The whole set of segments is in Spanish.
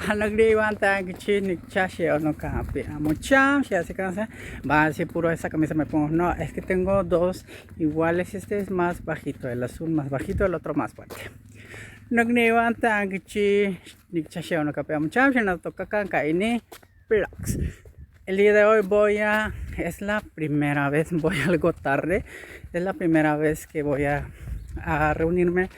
Anagriwan tangichi nichashi o no capi. Amucham, si hace cansa. Va a decir puro esa camisa me pongo. No, es que tengo dos iguales. Este es más bajito, el azul más bajito, el otro más fuerte. Nagriwan tangichi nichashi o no capi. Amucham, si nos toca canca ini vlogs. El día de hoy es la primera vez, voy algo tarde. Es la primera vez que voy a reunirme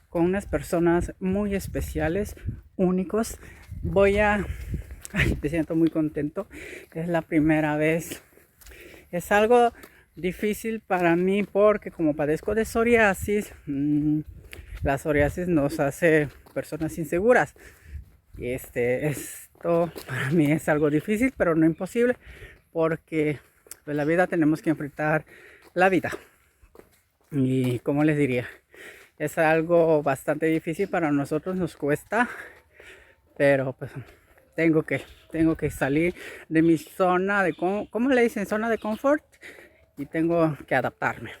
con unas personas muy especiales, únicos. Me siento muy contento. Es la primera vez. Es algo difícil para mí porque como padezco de psoriasis, la psoriasis nos hace personas inseguras. Y esto para mí es algo difícil, pero no imposible, porque en la vida tenemos que enfrentar la vida. Y como les diría, es algo bastante difícil para nosotros, nos cuesta, pero pues tengo que salir de mi zona de, ¿cómo le dicen? Zona de confort, y tengo que adaptarme.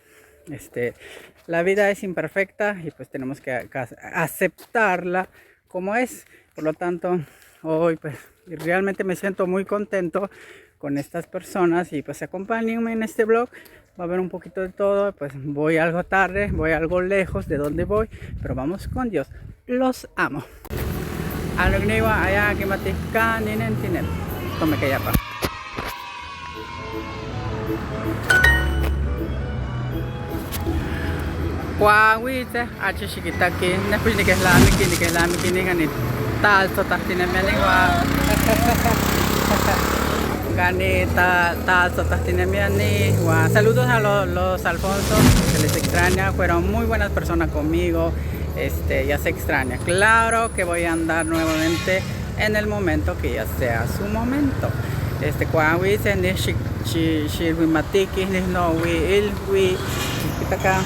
La vida es imperfecta y pues tenemos que aceptarla como es. Por lo tanto, hoy pues realmente me siento muy contento con estas personas y pues acompáñenme en este vlog. Va a haber un poquito de todo, pues voy algo tarde, voy algo lejos de donde voy, pero vamos con Dios. Los amo. Alogniwa allá que matica ninen tinen. Tome que ya pa. Kuawite ache shikitaki, nepush ni keslami kini ganit. Tal to tahtine meningwa. Ganita, saludos a los Alfonso, se les extraña, fueron muy buenas personas conmigo, ya se extraña. Claro que voy a andar nuevamente en el momento que ya sea su momento. Cuando dicen de Shirwimatiki, no, we, acá.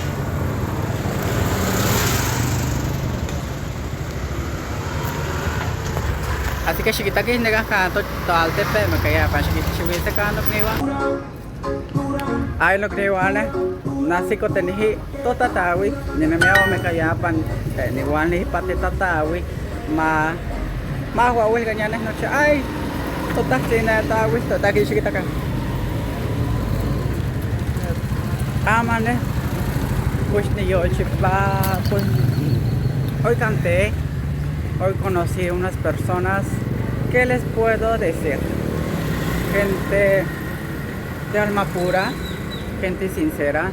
Así que chiquita que nega canto total tepe me caía para chiquita chiquita canto que iba. Ay lo que iba ne. Nasi ko tenihi to tatawi. Ni me me caía pan ni wan ni pate tatawi. Ma wa wil ganyan no cha. Ay to tatina tatawi to taki chiquita ka. Amane. Pues ni yo chipa pues hoy canté. Hoy conocí unas personas, ¿qué les puedo decir? Gente de alma pura, gente sincera.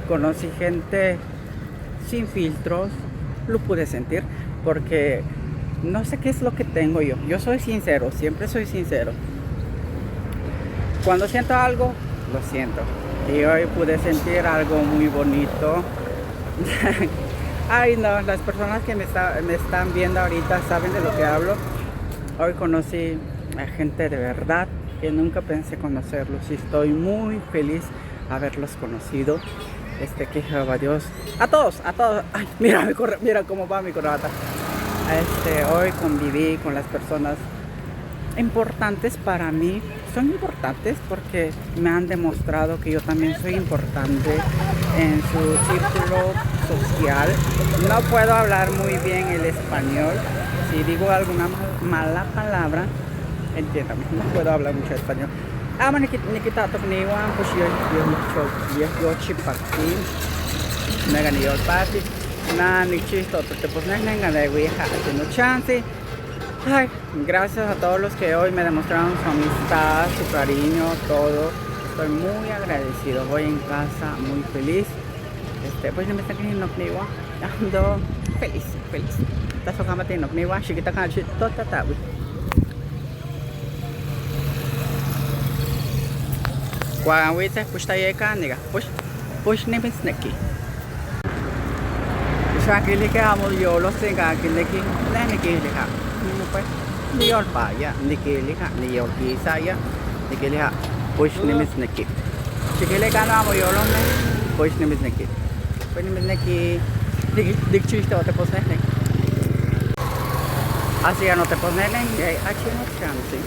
Conocí gente sin filtros, lo pude sentir, porque no sé qué es lo que tengo yo. Yo soy sincero, siempre soy sincero. Cuando siento algo, lo siento. Y hoy pude sentir algo muy bonito. Ay no, las personas que me están viendo ahorita saben de lo que hablo. Hoy conocí a gente de verdad que nunca pensé conocerlos y estoy muy feliz haberlos conocido. Que Jehová Dios, a todos, ay, mira cómo va mi corbata. Hoy conviví con las personas importantes para mí. Son importantes porque me han demostrado que yo también soy importante en su círculo social. No puedo hablar muy bien el español. Si digo alguna mala palabra, entiéndame, no puedo hablar mucho español. Ama nikita tokniwa pues yo chipaki nagani yo pati na nichisto te pues nanga de wija no chance. Ay, gracias a todos los que hoy me demostraron su amistad, su cariño, todo. Estoy muy agradecido. Voy en casa muy feliz. Pues no me está queriendo nokniwa. Ando feliz. Taso kamate nokniwa, chiquita kanchi totatawi. Kuawite pushtayeka niga. Push nimis neki. Shakili ke amo yo los tenga que neki. Na neki lika. Ni ol pa ya nikeli ha ni ol kisa ya nikeli ha push nimis neki chikele kana mo yolo me push nimis neki dik chiste o te posne ne así ya no te posne ne aquí no chance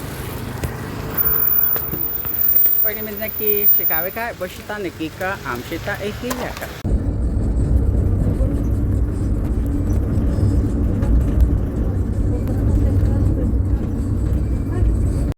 push nimis neki chikawe ka pushita neki ka amshita ekiyaka